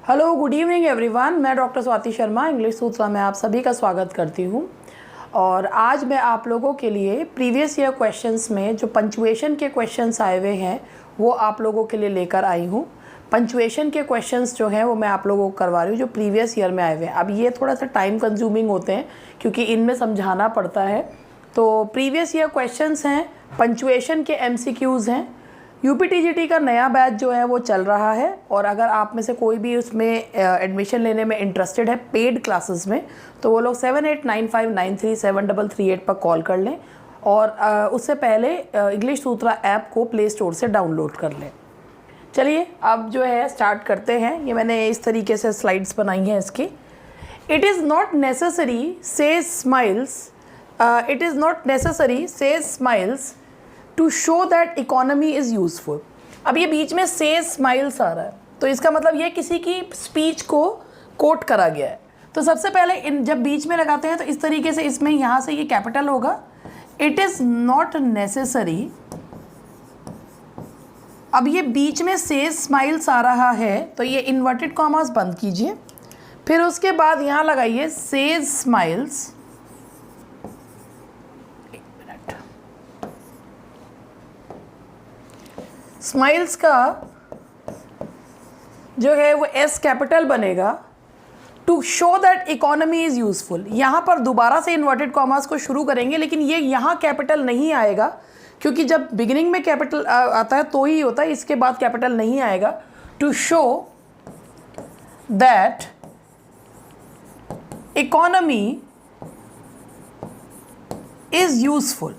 Hello, good evening everyone. मैं doctor Swati Sharma English सूत्रा में आप सभी का स्वागत करती हूँ। और आज मैं आप लोगों के लिए प्रीवियस ईयर क्वेश्चंस में जो पंचुएशन के क्वेश्चंस आए हुए हैं वो आप लोगों के लिए लेकर आई हूँ। पंचुएशन के क्वेश्चंस जो हैं वो मैं आप लोगों को करवा रही हूँ जो प्रीवियस ईयर में आए हुए हैं। अब ये थोड़ा सा टाइम कंज्यूमिंग होते हैं क्योंकि इनमें समझाना पड़ता है। तो प्रीवियस ईयर क्वेश्चंस हैं, पंचुएशन के MCQs हैं। UPTGT का नया बैच जो है वो चल रहा है और अगर आप में से कोई भी उसमें एडमिशन लेने में इंटरेस्टेड है पेड क्लासेस में, तो वो लोग 7895937338 पर कॉल कर लें और उससे पहले इंग्लिश सूत्रा ऐप को प्ले स्टोर से डाउनलोड कर लें। चलिए अब जो है स्टार्ट करते हैं। ये मैंने इस तरीके से स्लाइड्स बनाई हैं इसकी। इट इज़ नॉट नेसेसरी से smiles to show that economy is useful. अब ये बीच में से स्माइल्स आ रहा है तो इसका मतलब ये किसी की स्पीच को कोट करा गया है। तो सबसे पहले जब बीच में लगाते हैं तो इस तरीके से इसमें यहाँ से ये कैपिटल होगा। It is not necessary. अब ये बीच में से स्माइल्स आ रहा है तो ये इन्वर्टेड कॉमास बंद कीजिए, फिर उसके बाद यहाँ लगाइए से स्माइल्स। स्माइल्स का जो है वो S कैपिटल बनेगा। To show that economy is useful. यहाँ पर दोबारा से इन्वर्टेड कॉमास को शुरू करेंगे लेकिन ये यहाँ कैपिटल नहीं आएगा क्योंकि जब बिगिनिंग में कैपिटल आता है तो ही होता है, इसके बाद कैपिटल नहीं आएगा। To show that economy is useful,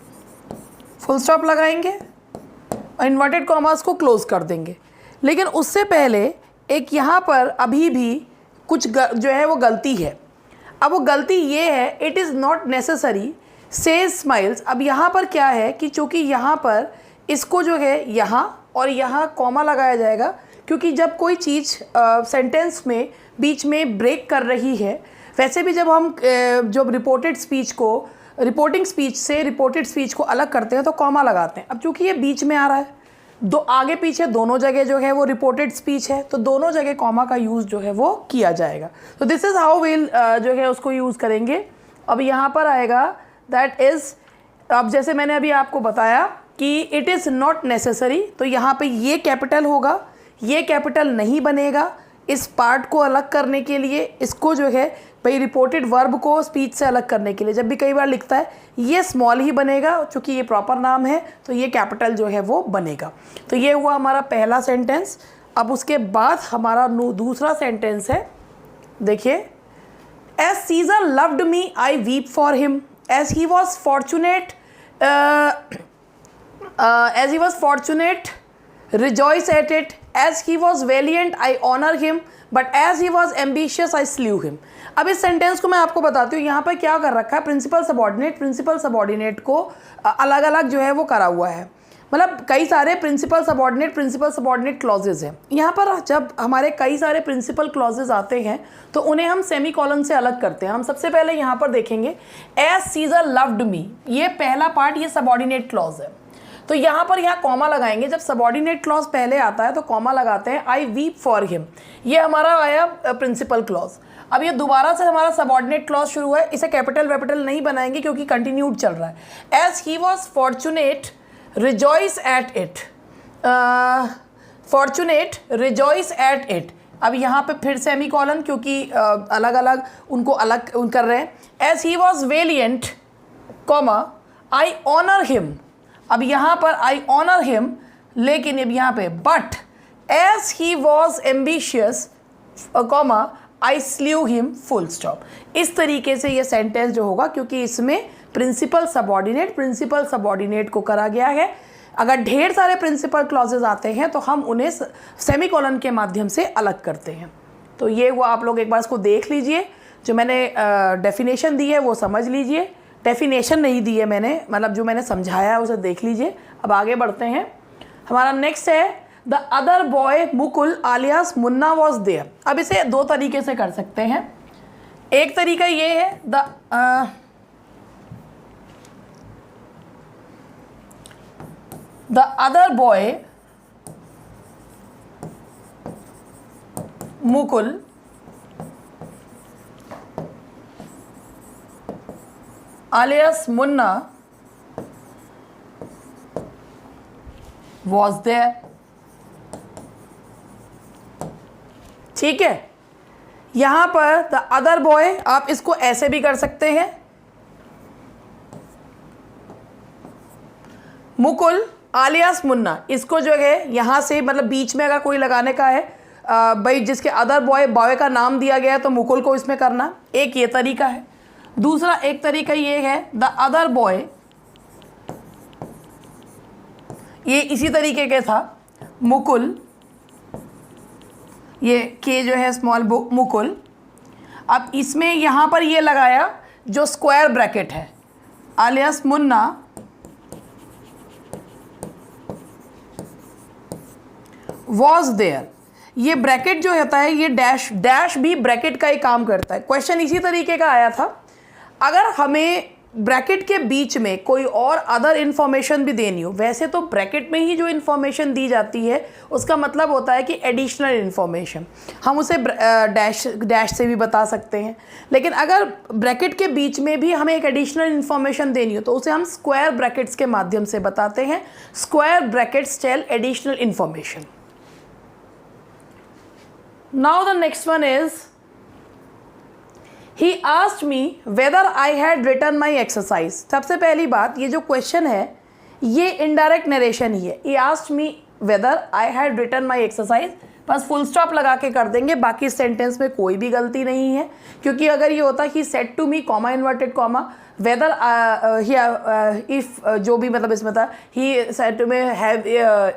full stop लगाएंगे और इन्वर्टेड कॉमास को क्लोज कर देंगे। लेकिन उससे पहले एक यहाँ पर अभी भी कुछ जो है वो गलती है। अब वो गलती ये है, इट इज़ नॉट नेसेसरी से स्माइल्स। अब यहाँ पर क्या है कि चूँकि यहाँ पर इसको जो है यहाँ और यहाँ कॉमा लगाया जाएगा क्योंकि जब कोई चीज़ सेंटेंस में बीच में ब्रेक कर रही है, वैसे भी जब हम जब रिपोर्टिंग स्पीच से रिपोर्टेड स्पीच को अलग करते हैं तो कॉमा लगाते हैं। अब चूंकि ये बीच में आ रहा है, दो आगे पीछे दोनों जगह जो है वो रिपोर्टेड स्पीच है तो दोनों जगह कॉमा का यूज़ जो है वो किया जाएगा। तो दिस इज़ हाउ विल जो है उसको यूज़ करेंगे। अब यहाँ पर आएगा दैट इज़, अब जैसे मैंने अभी आपको बताया कि इट इज़ नॉट नेसेसरी, तो यहाँ पे ये कैपिटल होगा, ये कैपिटल नहीं बनेगा। इस पार्ट को अलग करने के लिए इसको जो है भाई रिपोर्टेड वर्ब को स्पीच से अलग करने के लिए जब भी कई बार लिखता है ये स्मॉल ही बनेगा, चूँकि ये प्रॉपर नाम है तो ये कैपिटल जो है वो बनेगा। तो ये हुआ हमारा पहला सेंटेंस। अब उसके बाद हमारा दूसरा सेंटेंस है, देखिए, as Caesar loved me I weep for him, as he was fortunate rejoice at it, as he was valiant I honor him, but as he was ambitious I slew him। अब इस sentence को मैं आपको बताती हूँ। यहाँ पर क्या कर रखा है, प्रिंसिपल सबॉर्डिनेट को अलग अलग जो है वो करा हुआ है। मतलब कई सारे प्रिंसिपल सबॉर्डिनेट क्लॉजेज हैं। यहाँ पर जब हमारे कई सारे प्रिंसिपल क्लॉजेज आते हैं तो उन्हें हम सेमीकोलन से अलग करते हैं। हम सबसे पहले यहाँ पर देखेंगे एज सीजर लव्ड मी, ये पहला पार्ट, ये सबॉर्डिनेट क्लॉज है तो यहाँ पर कॉमा लगाएंगे। जब सबॉर्डिनेट क्लॉज पहले आता है तो कॉमा लगाते हैं। आई वीप फॉर हिम, ये हमारा आया प्रिंसिपल क्लॉज। अब ये दोबारा से हमारा सबॉर्डिनेट क्लॉज शुरू है, इसे कैपिटल वैपिटल नहीं बनाएंगे क्योंकि कंटिन्यूड चल रहा है। As he was fortunate rejoice at it, अब यहाँ पे फिर सेमीकोलन क्योंकि अलग अलग उनको अलग कर रहे हैं। As he was valiant comma I honour him, अब यहाँ पर आई ऑनर हिम, लेकिन अब यहाँ पे but as he was ambitious comma I slew him full stop. इस तरीके से ये सेंटेंस जो होगा क्योंकि इसमें प्रिंसिपल सबॉर्डिनेट को करा गया है। अगर ढेर सारे प्रिंसिपल क्लॉजेज आते हैं तो हम उन्हें सेमीकोलन के माध्यम से अलग करते हैं। तो ये वो आप लोग एक बार इसको देख लीजिए, जो मैंने डेफिनेशन दी है वो समझ लीजिए। डेफिनेशन नहीं दी है मैंने, मतलब जो मैंने समझाया है उसे देख लीजिए। अब आगे बढ़ते हैं। हमारा नेक्स्ट है the other boy Mukul alias Munna was there. अब इसे दो तरीके से कर सकते हैं। एक तरीका ये है the other boy Mukul alias Munna was there। ठीक है, यहां पर द अदर बॉय, आप इसको ऐसे भी कर सकते हैं, मुकुल आलियास मुन्ना, इसको जो है यहां से मतलब बीच में अगर कोई लगाने का है भाई जिसके अदर बॉय का नाम दिया गया है तो मुकुल को इसमें करना, एक ये तरीका है। दूसरा एक तरीका ये है द अदर बॉय, ये इसी तरीके के था, मुकुल, ये के जो है स्मॉल मुकुल, अब इसमें यहाँ पर ये लगाया जो स्क्वायर ब्रैकेट है, आलियास मुन्ना वॉज देयर। ये ब्रैकेट जो होता है ये डैश भी ब्रैकेट का ही काम करता है। क्वेश्चन इसी तरीके का आया था, अगर हमें ब्रैकेट के बीच में कोई और अदर इन्फॉर्मेशन भी देनी हो, वैसे तो ब्रैकेट में ही जो इन्फॉर्मेशन दी जाती है उसका मतलब होता है कि एडिशनल इन्फॉर्मेशन, हम उसे डैश से भी बता सकते हैं, लेकिन अगर ब्रैकेट के बीच में भी हमें एक एडिशनल इन्फॉर्मेशन देनी हो तो उसे हम स्क्वायर ब्रैकेट्स के माध्यम से बताते हैं। Square brackets tell additional information. Now the next one is He asked me whether I had written my exercise। सबसे पहली बात, ये जो क्वेश्चन है ये इनडायरेक्ट नरेशन ही है। He asked me whether I had written my exercise, बस full stop लगा के कर देंगे, बाकी सेंटेंस में कोई भी गलती नहीं है, क्योंकि अगर ये होता he said to me comma inverted comma whether if जो भी मतलब इसमें था he said to me have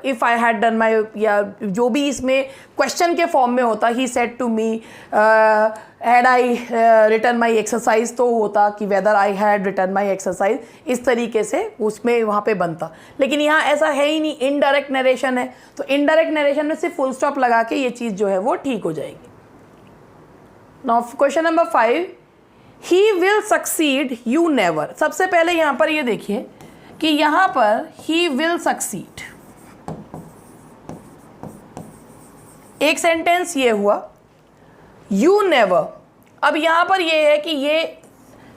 if I had done my, या जो भी इसमें क्वेश्चन के फॉर्म में होता he said to me had I written my exercise, तो होता कि whether I had written my exercise, इस तरीके से उसमें वहाँ पे बनता। लेकिन यहाँ ऐसा है ही नहीं, इनडायरेक्ट नरेशन है, तो इनडायरेक्ट नरेशन में सिर्फ फुल स्टॉप लगा के ये चीज़ जो है वो ठीक हो जाएगी। Now question number 5, he will succeed you never. सबसे पहले यहाँ पर ये देखिए कि यहाँ पर ही विल सक्सीड, एक सेंटेंस ये हुआ, यू नेवर। अब यहाँ पर ये है कि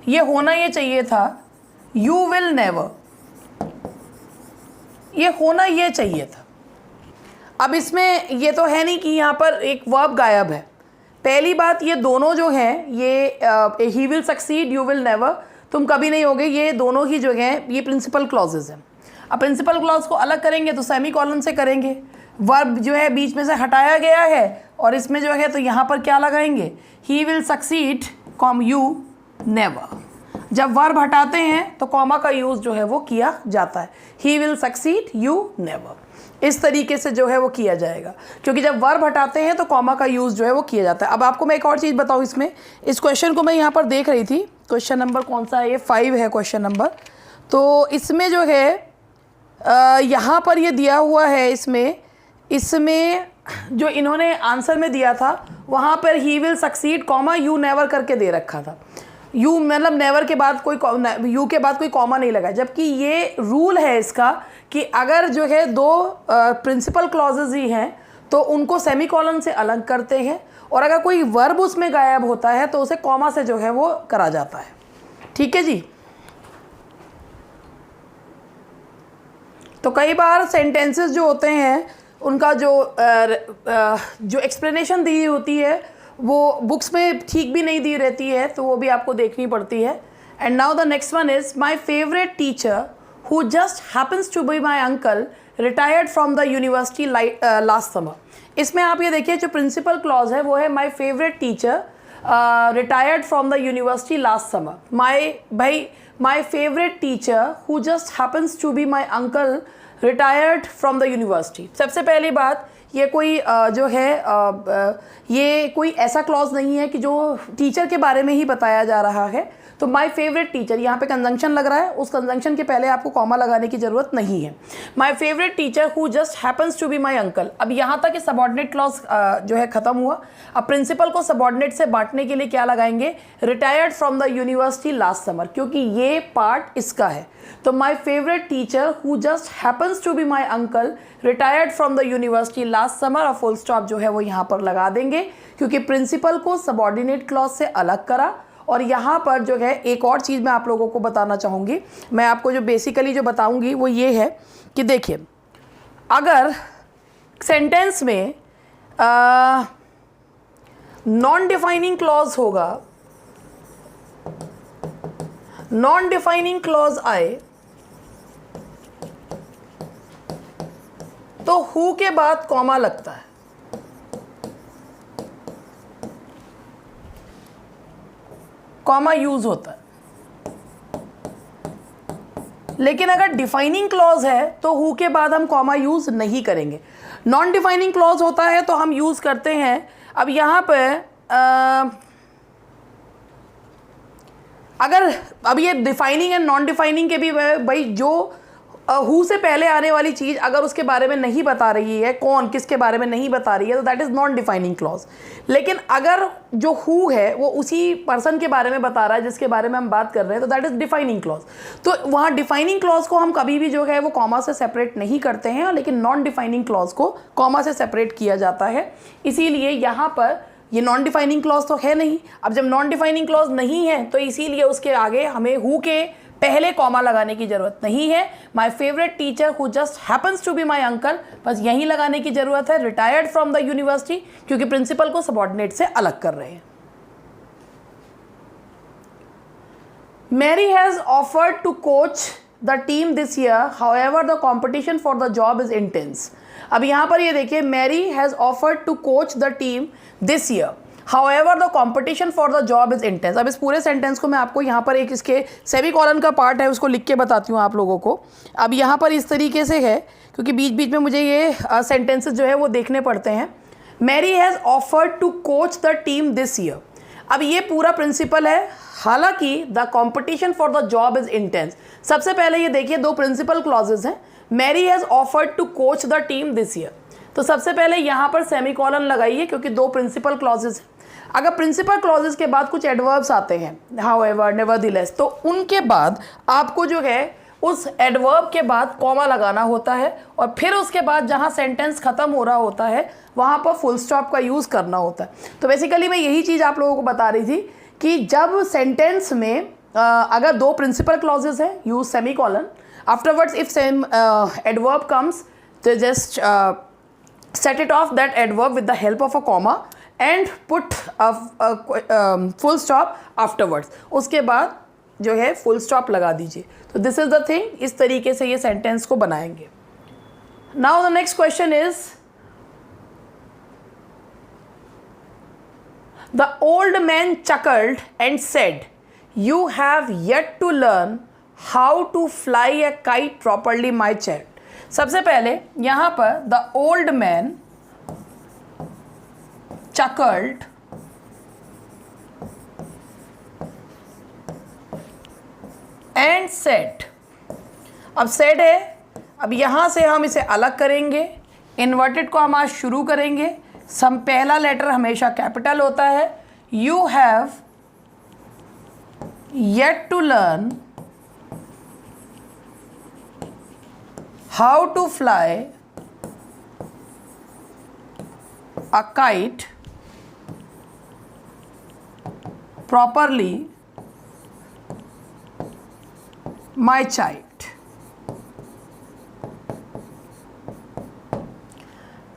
ये होना ये चाहिए था यू विल नेवर, ये होना ये चाहिए था। अब इसमें ये तो है नहीं कि यहाँ पर एक वर्ब गायब है। पहली बात, ये दोनों जो हैं ये he will succeed you will never तुम कभी नहीं होगे, ये दोनों ही जो हैं ये प्रिंसिपल क्लॉजेज हैं। अब प्रिंसिपल क्लॉज को अलग करेंगे तो सेमी कॉलन से करेंगे, वर्ब जो है बीच में से हटाया गया है और इसमें जो है तो यहाँ पर क्या लगाएंगे, he will succeed com you never. जब वर्ब हटाते हैं तो कॉमा का यूज़ जो है वो किया जाता है, he will succeed you never, इस तरीके से जो है वो किया जाएगा, क्योंकि जब वर्ब हटाते हैं तो कॉमा का यूज़ जो है वो किया जाता है। अब आपको मैं एक और चीज़ बताऊँ इसमें, इस क्वेश्चन को मैं यहाँ पर देख रही थी, क्वेश्चन नंबर कौन सा है, ये 5 है क्वेश्चन नंबर। तो इसमें जो है यहाँ पर ये दिया हुआ है, इसमें जो इन्होंने आंसर में दिया था वहाँ पर he will succeed comma you never करके दे रखा था। यू मतलब नेवर के बाद कोई यू के बाद कोई कॉमा नहीं लगा, जबकि ये रूल है इसका कि अगर जो है दो प्रिंसिपल क्लॉजेज ही हैं तो उनको सेमीकोलन से अलग करते हैं, और अगर कोई वर्ब उसमें गायब होता है तो उसे कॉमा से जो है वो करा जाता है। ठीक है जी। तो कई बार सेंटेंसेस जो होते हैं उनका जो एक्सप्लेनेशन दी होती है वो बुक्स में ठीक भी नहीं दी रहती है, तो वो भी आपको देखनी पड़ती है। And now the next one is my favourite teacher who just happens to be my uncle retired from the university last summer. इसमें आप ये देखिए जो प्रिंसिपल क्लॉज है वो है my favourite teacher retired from the university last summer. My favourite teacher who just happens to be my uncle retired from the university. सबसे पहली बात, ये कोई जो है ये कोई ऐसा क्लॉज नहीं है कि जो टीचर के बारे में ही बताया जा रहा है। तो माय फेवरेट टीचर, यहाँ पे कंजंक्शन लग रहा है, उस कंजंक्शन के पहले आपको कॉमा लगाने की ज़रूरत नहीं है। My favourite teacher who just happens to be my uncle. अब यहाँ तक सबॉर्डिनेट क्लॉज जो है ख़त्म हुआ। अब प्रिंसिपल को सबॉर्डिनेट से बांटने के लिए क्या लगाएंगे, retired from the university last summer, क्योंकि ये पार्ट इसका है। तो my favourite teacher who just happens to be my uncle retired from the university last last summer और फुल स्टॉप जो है वो यहाँ पर लगा देंगे, क्योंकि प्रिंसिपल को सबऑर्डिनेट क्लॉज से अलग करा। और यहाँ पर जो है एक और चीज़ मैं आप लोगों को बताना चाहूँगी, मैं आपको जो बेसिकली जो बताऊँगी वो ये है कि देखिए, अगर सेंटेंस में नॉन डिफाइनिंग क्लॉज होगा, नॉन डिफाइनिंग क्लॉज आए तो हु के बाद कॉमा लगता है। कॉमा यूज होता है। लेकिन अगर डिफाइनिंग क्लॉज है तो हु के बाद हम कॉमा यूज नहीं करेंगे। नॉन डिफाइनिंग क्लॉज होता है तो हम यूज करते हैं। अब यहां पे अगर अब ये डिफाइनिंग एंड नॉन डिफाइनिंग के भी भाई जो हु से पहले आने वाली चीज़ अगर उसके बारे में नहीं बता रही है, कौन किसके बारे में नहीं बता रही है, तो that is non defining clause. लेकिन अगर जो हु है वो उसी पर्सन के बारे में बता रहा है जिसके बारे में हम बात कर रहे हैं, तो दैट इज़ डिफाइनिंग क्लॉज। तो वहाँ डिफाइनिंग क्लॉज को हम कभी भी जो है वो कॉमा से सेपरेट नहीं करते हैं, लेकिन नॉन डिफाइनिंग क्लॉज को कॉमा से सेपरेट किया जाता है। इसीलिए यहाँ पर ये नॉन डिफाइनिंग क्लॉज तो है नहीं। अब जब नॉन डिफाइनिंग क्लॉज नहीं है तो इसीलिए उसके आगे हमें हु के पहले कॉमा लगाने की जरूरत नहीं है। My favourite teacher who just happens to be my uncle, बस यहीं लगाने की जरूरत है। रिटायर्ड फ्रॉम द यूनिवर्सिटी, क्योंकि प्रिंसिपल को सबऑर्डिनेट से अलग कर रहे हैं। Mary has offered to coach the team this year, however the competition for the job is intense. अब यहाँ पर ये देखिए, Mary has offered to coach the team this year, however the competition for the job is intense. अब इस पूरे sentence को मैं आपको यहाँ पर एक इसके सेमीकोलन का पार्ट है उसको लिख के बताती हूँ आप लोगों को। अब यहाँ पर इस तरीके से है, क्योंकि बीच बीच में मुझे ये सेंटेंसेस जो है वो देखने पड़ते हैं। Mary has offered to coach the team this year. अब ये पूरा प्रिंसिपल है, हालांकि the competition for the job is intense. सबसे पहले ये देखिए, दो प्रिंसिपल क्लॉजेज हैं। Mary has offered to coach the team this year, तो सबसे पहले यहाँ पर सेमीकोलन लगाइए, क्योंकि दो प्रिंसिपल क्लॉजेज हैं। अगर प्रिंसिपल क्लॉजेज के बाद कुछ एडवर्ब्स आते हैं, हाउएवर, नेवरदीलेस, तो उनके बाद आपको जो है उस एडवर्ब के बाद कॉमा लगाना होता है, और फिर उसके बाद जहाँ सेंटेंस खत्म हो रहा होता है वहाँ पर फुल स्टॉप का यूज़ करना होता है। तो बेसिकली मैं यही चीज़ आप लोगों को बता रही थी कि जब सेंटेंस में अगर दो प्रिंसिपल क्लॉजेज हैं, use semicolon. Afterwards if same adverb comes, तो just set it off that adverb with the help of a comma and put a full stop afterwards. उसके बाद जो है फुल स्टॉप लगा दीजिए। तो दिस इज द थिंग, इस तरीके से ये सेंटेंस को बनाएंगे। Now the next question is, the old man chuckled and said, "You have yet to learn how to fly a kite properly, my child." सबसे पहले यहाँ पर the old man chuckled and said, अब said है, अब यहाँ से हम इसे अलग करेंगे, इन्वर्टेड को हम आज शुरू करेंगे। सम पहला लेटर हमेशा कैपिटल होता है। You have yet to learn how to fly a kite properly, my child.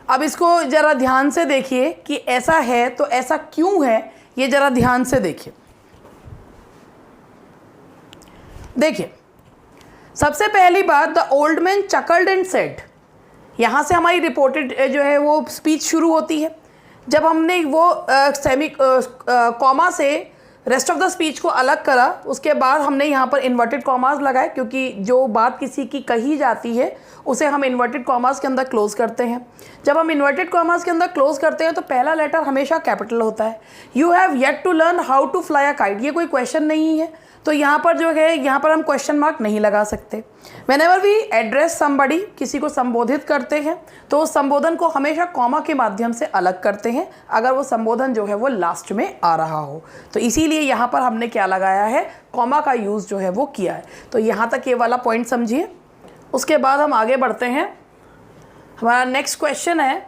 अब इसको ज़रा ध्यान से देखिए कि ऐसा है तो ऐसा क्यों है, ये ज़रा ध्यान से देखिए। देखिए, सबसे पहली बात, the old man chuckled and said, यहाँ से हमारी रिपोर्टेड जो है वो स्पीच शुरू होती है। जब हमने वो कॉमा से रेस्ट ऑफ द स्पीच को अलग करा, उसके बाद हमने यहाँ पर इन्वर्टेड कॉमास लगाए, क्योंकि जो बात किसी की कही जाती है उसे हम इन्वर्टेड कॉमास के अंदर क्लोज करते हैं। जब हम इन्वर्टेड कॉमास के अंदर क्लोज करते हैं तो पहला लेटर हमेशा कैपिटल होता है। You have yet to learn how to fly a kite, ये कोई क्वेश्चन नहीं है, तो यहाँ पर जो है यहाँ पर हम क्वेश्चन मार्क नहीं लगा सकते। व्हेनेवर वी एड्रेस समबडी, किसी को संबोधित करते हैं, तो उस संबोधन को हमेशा कॉमा के माध्यम से अलग करते हैं, अगर वो संबोधन जो है वो लास्ट में आ रहा हो। तो इसीलिए यहाँ पर हमने क्या लगाया है, कॉमा का यूज़ जो है वो किया है। तो यहाँ तक ये वाला पॉइंट समझिए। उसके बाद हम आगे बढ़ते हैं। हमारा नेक्स्ट क्वेश्चन है,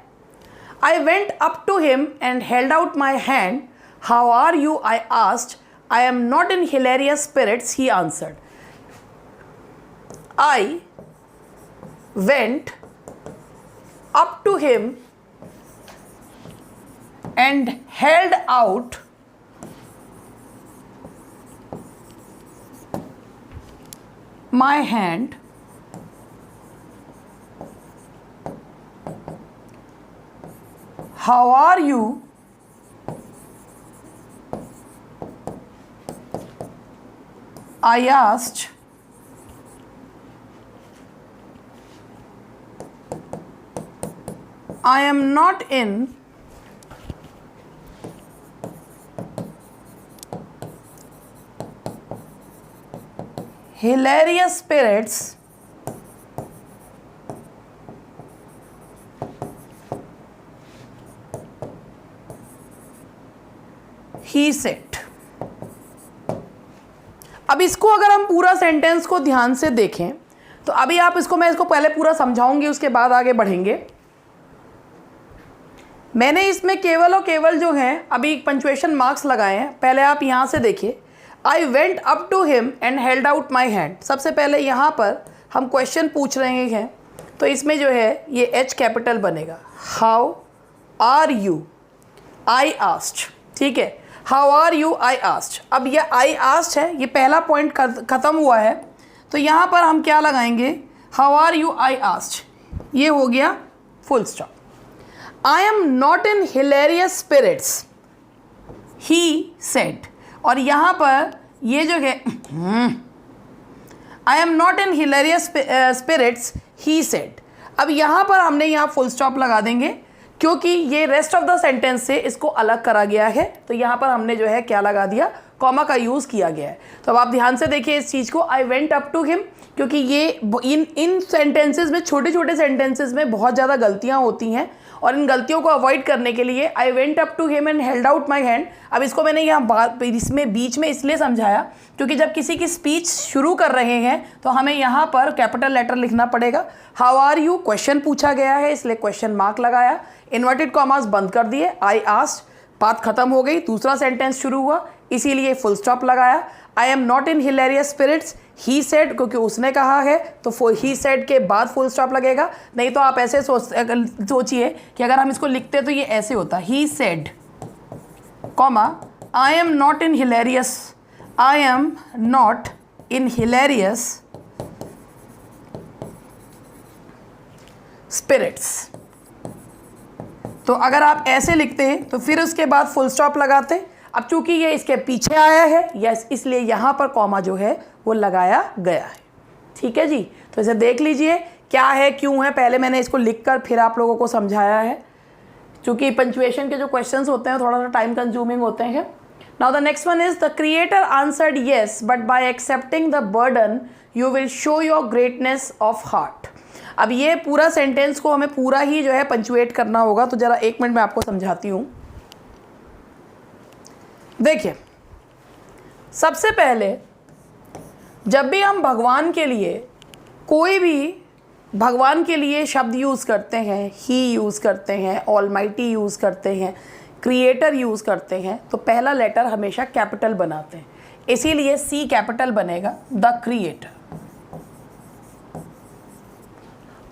I went up to him and held out my hand. How are you? I asked. I am not in hilarious spirits, he answered. I went up to him and held out my hand. How are you? I asked. I am not in hilarious spirits, he said. अब इसको अगर हम पूरा sentence को ध्यान से देखें तो अभी आप इसको, मैं इसको पहले पूरा समझाऊंगी, उसके बाद आगे बढ़ेंगे। मैंने इसमें केवल और केवल जो है अभी पंक्चुएशन मार्क्स लगाए हैं। पहले आप यहाँ से देखिए, I went up to him and held out my hand. सबसे पहले यहाँ पर हम क्वेश्चन पूछ रहे हैं तो इसमें जो है ये एच कैपिटल बनेगा। How are you, I asked, ठीक है। How are you, I asked. अब ये आई आस्क्ड है, ये पहला पॉइंट ख़त्म हुआ है, तो यहाँ पर हम क्या लगाएंगे, how are you, I asked, ये हो गया full stop. I am not in hilarious spirits, he said, और यहाँ पर ये जो है I am not in hilarious spirits, he said. अब यहाँ पर हमने यहाँ फुल स्टॉप लगा देंगे क्योंकि ये रेस्ट ऑफ द सेंटेंस से इसको अलग करा गया है, तो यहाँ पर हमने जो है क्या लगा दिया, कॉमा का यूज़ किया गया है। तो अब आप ध्यान से देखिए इस चीज़ को, I went up to him, क्योंकि ये इन सेंटेंसेस में, छोटे छोटे सेंटेंसेस में बहुत ज़्यादा गलतियाँ होती हैं, और इन गलतियों को अवॉइड करने के लिए I went up to him and held out my hand. अब इसको मैंने यहाँ इसमें बीच में इसलिए समझाया क्योंकि जब किसी की स्पीच शुरू कर रहे हैं तो हमें यहाँ पर कैपिटल लेटर लिखना पड़ेगा। हाउ आर यू, क्वेश्चन पूछा गया है इसलिए क्वेश्चन मार्क लगाया, इन्वर्टेड कॉमास बंद कर दिए, आई आस्क्ड, बात खत्म हो गई, दूसरा सेंटेंस शुरू हुआ, इसीलिए फुल स्टॉप लगाया। I am not in hilarious spirits, he said, क्योंकि उसने कहा है तो ही सेड के बाद फुल स्टॉप लगेगा। नहीं तो आप ऐसे सोचिए कि अगर हम इसको लिखते तो ये ऐसे होता, he said comma I am not in hilarious, I am not in hilarious spirits. तो अगर आप ऐसे लिखते हैं तो फिर उसके बाद फुल स्टॉप लगाते। अब चूंकि ये इसके पीछे आया है यस, इसलिए यहाँ पर कॉमा जो है वो लगाया गया है, ठीक है जी। तो इसे देख लीजिए क्या है, क्यों है, पहले मैंने इसको लिखकर फिर आप लोगों को समझाया है, क्योंकि पंक्चुएशन के जो क्वेश्चंस होते हैं थोड़ा सा टाइम कंज्यूमिंग होते हैं। Now the next one is the creator answered yes but by accepting the burden you will show your greatness of heart. अब ये पूरा सेंटेंस को हमें पूरा ही जो है पंक्चुएट करना होगा, तो ज़रा एक मिनट में आपको समझाती हूँ। देखिए, सबसे पहले जब भी हम भगवान के लिए कोई भी भगवान के लिए शब्द यूज़ करते हैं, ही यूज़ करते हैं, ऑलमाइटी यूज़ करते हैं, क्रिएटर यूज़ करते हैं, तो पहला लेटर हमेशा कैपिटल बनाते हैं, इसीलिए सी कैपिटल बनेगा, द क्रिएटर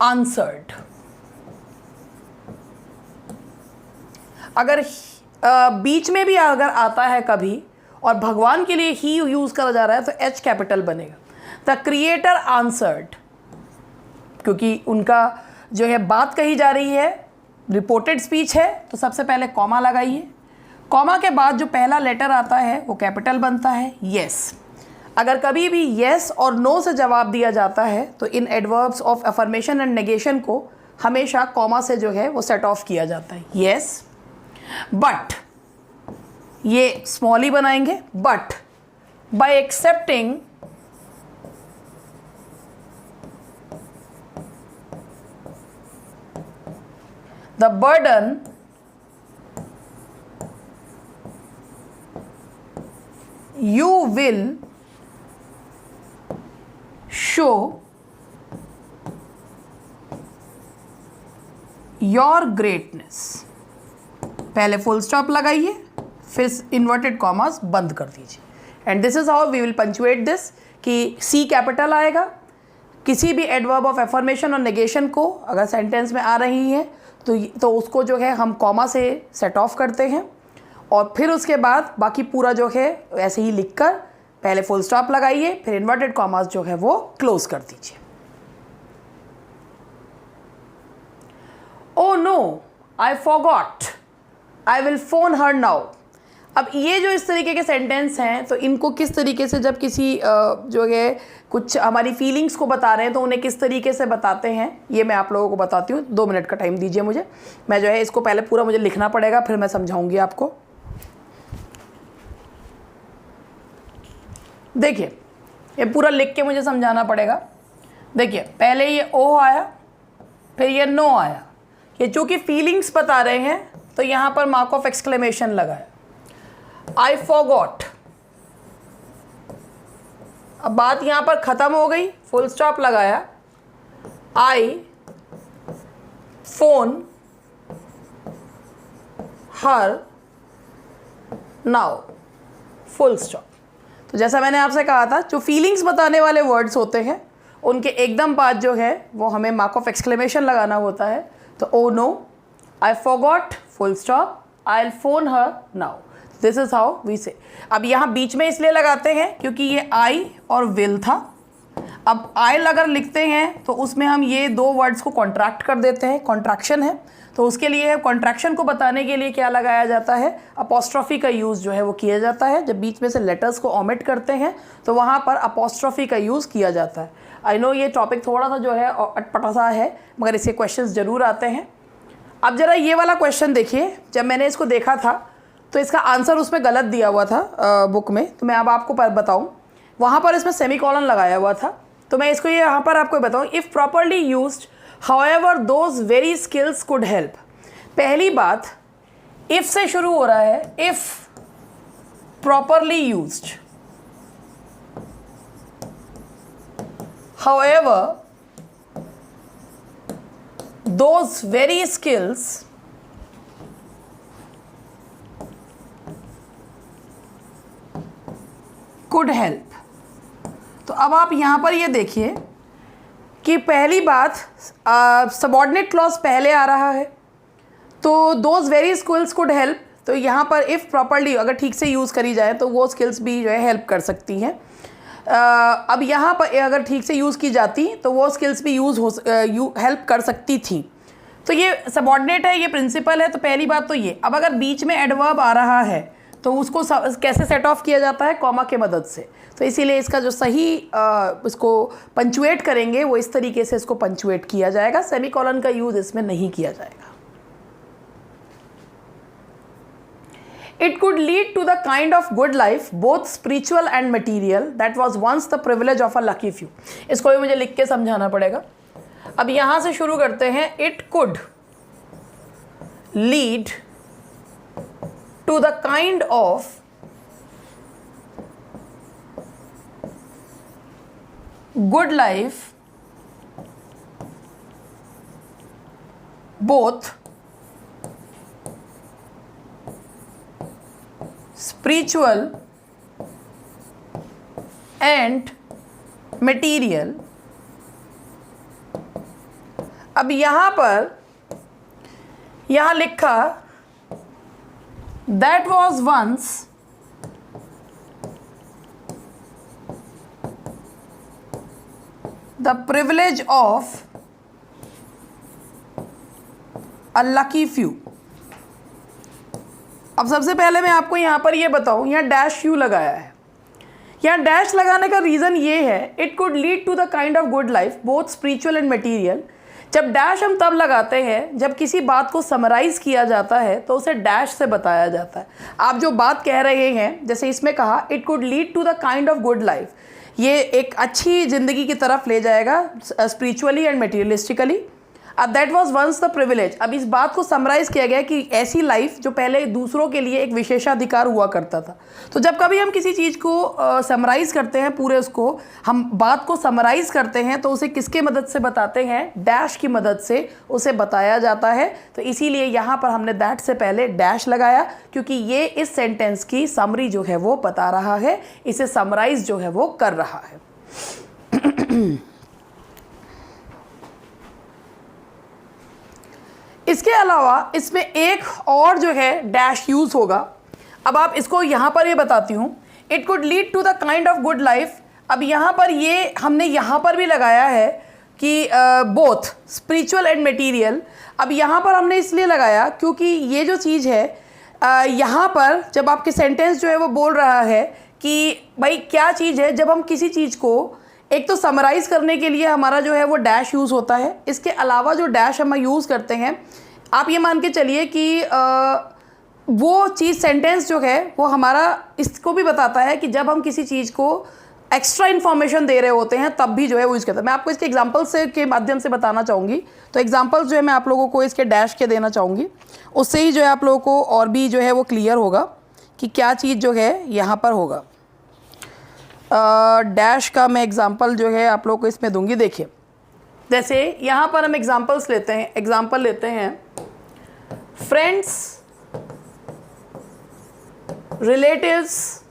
आंसर्ड। अगर बीच में भी अगर आता है कभी और भगवान के लिए ही यूज़ करा जा रहा है तो एच कैपिटल बनेगा, द क्रिएटर आंसर्ड, क्योंकि उनका जो है बात कही जा रही है, रिपोर्टेड स्पीच है, तो सबसे पहले कॉमा लगाइए, कॉमा के बाद जो पहला लेटर आता है वो कैपिटल बनता है, येस। अगर कभी भी येस और नो से जवाब दिया जाता है तो इन adverbs of affirmation and negation को हमेशा कॉमा से जो है वो सेट ऑफ किया जाता है, येस बट, ये स्मॉल ही बनाएंगे, but by accepting the burden you will show your greatness पहले फुल स्टॉप लगाइए, फिर इन्वर्टेड कॉमास बंद कर दीजिए। And this is how we will punctuate this कि सी कैपिटल आएगा। किसी भी एडवर्ब ऑफ एफर्मेशन और नेगेशन को अगर सेंटेंस में आ रही है तो उसको जो है हम कॉमा से सेट ऑफ करते हैं, और फिर उसके बाद बाकी पूरा जो है ऐसे ही लिखकर पहले फुल स्टॉप लगाइए, फिर इन्वर्टेड कॉमास जो है वो क्लोज कर दीजिए। Oh no, I forgot, I will phone her now. अब ये जो इस तरीके के सेंटेंस हैं, तो इनको किस तरीके से जब किसी जो है कुछ हमारी फीलिंग्स को बता रहे हैं तो उन्हें किस तरीके से बताते हैं, ये मैं आप लोगों को बताती हूँ। 2 मिनट का टाइम दीजिए मुझे, मैं जो है इसको पहले पूरा मुझे लिखना पड़ेगा, फिर मैं समझाऊंगी आपको। देखिए, ये पूरा लिख के मुझे समझाना पड़ेगा। देखिए, पहले ये ओ आया, फिर ये नो आया। ये चूँकि फीलिंग्स बता रहे हैं तो यहाँ पर मार्क ऑफ एक्सक्लेमेशन लगाया, आई फॉरगॉट। अब बात यहाँ पर ख़त्म हो गई, फुल स्टॉप लगाया, I phone her now, full stop. तो जैसा मैंने आपसे कहा था, जो फीलिंग्स बताने वाले वर्ड्स होते हैं उनके एकदम बाद जो है वो हमें मार्क ऑफ एक्सक्लेमेशन लगाना होता है। तो oh no, I forgot, full stop, I will phone her now, this is how we say. अब यहाँ बीच में इसलिए लगाते हैं क्योंकि ये आई और विल था। अब आई अगर लिखते हैं तो उसमें हम ये 2 वर्ड्स को कॉन्ट्रैक्ट कर देते हैं, कॉन्ट्रैक्शन है, तो उसके लिए कॉन्ट्रैक्शन को बताने के लिए क्या लगाया जाता है, अपोस्ट्रोफी का यूज़ जो है वो किया जाता है। जब बीच में से लेटर्स को ओमिट करते हैं तो वहाँ पर अपोस्ट्रोफी का यूज़ किया जाता है। आई नो ये टॉपिक थोड़ा सा जो है अटपटा सा है, मगर इसके क्वेश्चंस ज़रूर आते हैं। अब ज़रा ये वाला क्वेश्चन देखिए, जब मैंने इसको देखा था तो इसका आंसर उसमें गलत दिया हुआ था बुक में, तो मैं अब आपको बताऊँ, वहाँ पर इसमें सेमीकोलन लगाया हुआ था, तो मैं इसको यहाँ पर आपको बताऊँ, if properly used however those very skills could help. पहली बात इफ़ से शुरू हो रहा है, if properly used, however those very skills could help. तो अब आप यहाँ पर ये देखिए कि पहली बात सबऑर्डिनेट क्लॉज पहले आ रहा है, तो those very skills could help, तो यहाँ पर इफ़ प्रॉपरली अगर ठीक से यूज़ करी जाए तो वो स्किल्स भी जो है हेल्प कर सकती हैं। अब यहाँ पर अगर ठीक से यूज़ की जाती तो वो स्किल्स भी हेल्प कर सकती थी। तो ये सबऑर्डिनेट है, ये प्रिंसिपल है, तो पहली बात तो ये। अब अगर बीच में एडवर्ब आ रहा है तो उसको कैसे सेट ऑफ किया जाता है, कॉमा के मदद से। तो इसीलिए इसका जो सही इसको पंचुएट करेंगे वो इस तरीके से इसको पंचुएट किया जाएगा, सेमीकोलन का यूज़ इसमें नहीं किया जाएगा। It could lead to the kind of good life, both spiritual and material, that was once the privilege of a lucky few. इसको भी मुझे लिख के समझाना पड़ेगा। अब यहाँ से शुरू करते हैं। It could lead to the kind of good life, both spiritual and material। अब यहाँ पर यहाँ लिखा that was once the privilege of a lucky few। अब सबसे पहले मैं आपको यहाँ पर ये बताऊँ, यहाँ डैश यू लगाया है। यहाँ डैश लगाने का रीज़न ये है, it could lead to the kind of good life both spiritual and material. जब डैश हम तब लगाते हैं जब किसी बात को समराइज़ किया जाता है तो उसे डैश से बताया जाता है। आप जो बात कह रहे हैं, जैसे इसमें कहा it could lead to the kind of good life, ये एक अच्छी ज़िंदगी की तरफ ले जाएगा स्पिरिचुअली एंड मटीरियलिस्टिकली। अब that was once the privilege. अब इस बात को समराइज किया गया कि ऐसी लाइफ जो पहले दूसरों के लिए एक विशेषाधिकार हुआ करता था। तो जब कभी हम किसी चीज़ को समराइज करते हैं, पूरे उसको हम बात को समराइज करते हैं, तो उसे किसके मदद से बताते हैं? डैश की मदद से उसे बताया जाता है। तो इसीलिए यहाँ पर हमने दैट से पहले डैश लगाया, क्योंकि ये इस सेंटेंस की समरी जो है वो बता रहा है, इसे समराइज जो है वो कर रहा है। इसके अलावा इसमें एक और जो है डैश यूज होगा। अब आप इसको यहाँ पर ये बताती हूँ, it could lead to the kind of good life. अब यहाँ पर ये हमने यहाँ पर भी लगाया है कि बोथ स्पिरिचुअल एंड मटेरियल। अब यहाँ पर हमने इसलिए लगाया क्योंकि ये जो चीज़ है यहाँ पर जब आपके सेंटेंस जो है वो बोल रहा है कि भाई क्या चीज़ है, जब हम किसी चीज़ को एक तो समराइज़ करने के लिए हमारा जो है वो डैश यूज़ होता है। इसके अलावा जो डैश हम यूज़ करते हैं, आप ये मान के चलिए कि वो चीज़ सेंटेंस जो है वो हमारा इसको भी बताता है कि जब हम किसी चीज़ को एक्स्ट्रा इन्फॉर्मेशन दे रहे होते हैं तब भी जो है वो यूज़ करता है। मैं आपको इसके एग्जांपल्स के माध्यम से बताना चाहूँगी। तो एग्जांपल्स जो है मैं आप लोगों को इसके डैश के देना चाहूँगी, उससे ही जो है आप लोगों को और भी जो है वो क्लियर होगा कि क्या चीज़ जो है यहाँ पर होगा। डैश का मैं एग्ज़ाम्पल जो है आप लोगों को इसमें दूंगी। देखिए, जैसे यहाँ पर हम एग्ज़ाम्पल्स लेते हैं, एग्ज़ाम्पल लेते हैं friends, relatives,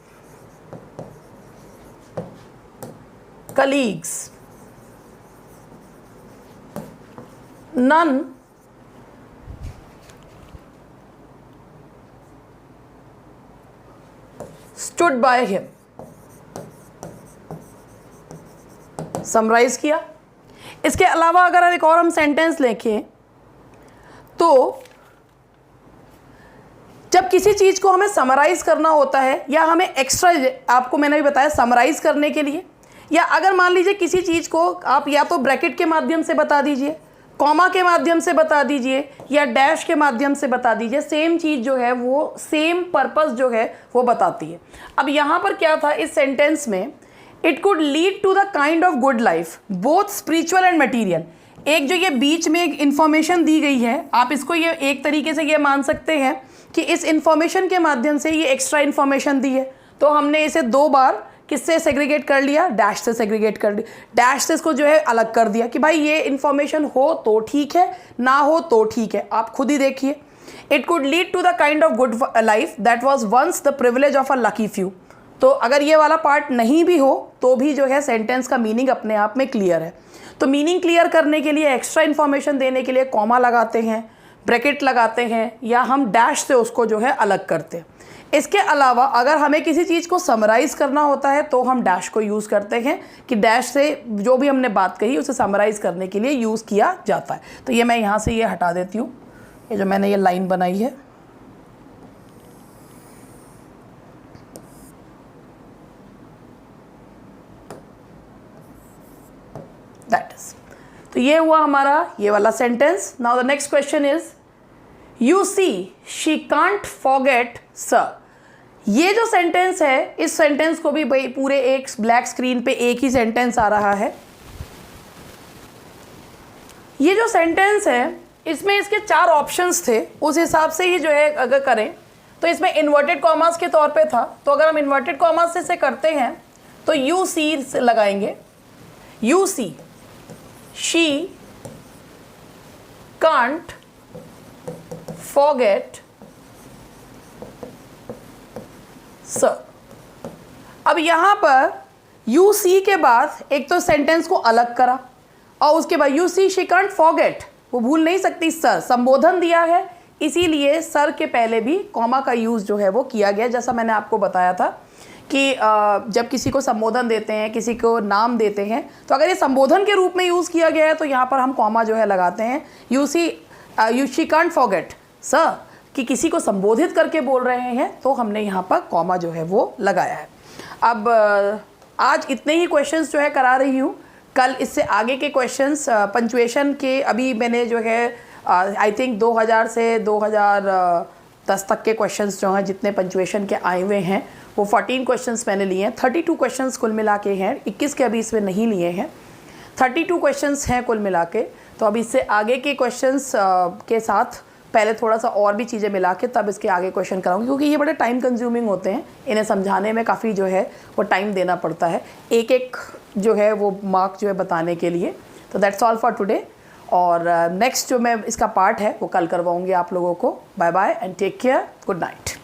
colleagues, none stood by him. Summarise किया। इसके अलावा अगर एक और हम सेंटेंस लिखें तो जब किसी चीज़ को हमें समराइज करना होता है या हमें एक्स्ट्रा, आपको मैंने भी बताया समराइज करने के लिए, या अगर मान लीजिए किसी चीज़ को आप या तो ब्रैकेट के माध्यम से बता दीजिए, कॉमा के माध्यम से बता दीजिए, या डैश के माध्यम से बता दीजिए, सेम चीज़ जो है वो सेम पर्पस जो है वो बताती है। अब यहाँ पर क्या था इस सेंटेंस में, it could lead to the kind of good life both spiritual and material. एक जो ये बीच में एक इन्फॉर्मेशन दी गई है, आप इसको ये एक तरीके से ये मान सकते हैं कि इस इन्फॉर्मेशन के माध्यम से ये एक्स्ट्रा इन्फॉर्मेशन दी है, तो हमने इसे दो बार किससे सेग्रीगेट कर लिया? डैश से सेग्रीगेट कर लिया। डैश से इसको जो है अलग कर दिया कि भाई ये इन्फॉर्मेशन हो तो ठीक है, ना हो तो ठीक है, आप खुद ही देखिए। It could lead to the kind of good life that was once the privilege of a lucky few. तो अगर ये वाला पार्ट नहीं भी हो तो भी जो है सेंटेंस का मीनिंग अपने आप में क्लियर है। तो मीनिंग क्लियर करने के लिए, एक्स्ट्रा इन्फॉर्मेशन देने के लिए कॉमा लगाते हैं, ब्रैकेट लगाते हैं, या हम डैश से उसको जो है अलग करते हैं। इसके अलावा अगर हमें किसी चीज़ को समराइज करना होता है तो हम डैश को यूज़ करते हैं कि डैश से जो भी हमने बात कही उसे समराइज करने के लिए यूज़ किया जाता है। तो ये मैं यहाँ से ये हटा देती हूँ, ये जो मैंने ये लाइन बनाई है। दैट इज, तो ये हुआ हमारा ये वाला sentence. Now the next question is, you see she can't forget sir. ये जो सेंटेंस है, इस सेंटेंस को भी भाई पूरे एक ब्लैक स्क्रीन पे एक ही सेंटेंस आ रहा है। ये जो सेंटेंस है इसमें इसके 4 ऑप्शंस थे, उस हिसाब से ही जो है अगर करें तो इसमें इन्वर्टेड कॉमास के तौर पे था। तो अगर हम इन्वर्टेड कॉमास से करते हैं तो यू सी लगाएंगे। You see she can't forget sir. अब यहाँ पर यू सी के बाद एक तो सेंटेंस को अलग करा और उसके बाद you see she can't forget, वो भूल नहीं सकती सर, संबोधन दिया है, इसीलिए सर के पहले भी कॉमा का यूज़ जो है वो किया गया। जैसा मैंने आपको बताया था कि जब किसी को संबोधन देते हैं, किसी को नाम देते हैं, तो अगर ये संबोधन के रूप में यूज़ किया गया है तो यहाँ पर हम कॉमा जो है लगाते हैं। You she can't forget sir, कि किसी को संबोधित करके बोल रहे हैं तो हमने यहाँ पर कॉमा जो है वो लगाया है। अब आज इतने ही क्वेश्चंस जो है करा रही हूँ, कल इससे आगे के क्वेश्चंस पंचुएशन के अभी मैंने जो है आई थिंक 2000 से 2010 तक के क्वेश्चंस जो हैं जितने पंचुएशन के आए हुए हैं वो 14 क्वेश्चंस मैंने लिए हैं। 32 क्वेश्चंस कुल मिला के हैं, 21 के अभी इसमें नहीं लिए हैं, 32 क्वेश्चंस हैं कुल मिला के। तो अब इससे आगे के क्वेश्चंस के साथ पहले थोड़ा सा और भी चीज़ें मिला के तब इसके आगे क्वेश्चन कराऊंगी, क्योंकि ये बड़े टाइम कंज्यूमिंग होते हैं, इन्हें समझाने में काफ़ी जो है वो टाइम देना पड़ता है एक एक जो है वो मार्क जो है बताने के लिए। तो दैट्स ऑल फॉर टुडे, और नेक्स्ट जो मैं इसका पार्ट है वो कल करवाऊंगी आप लोगों को। Bye bye and take care, good night.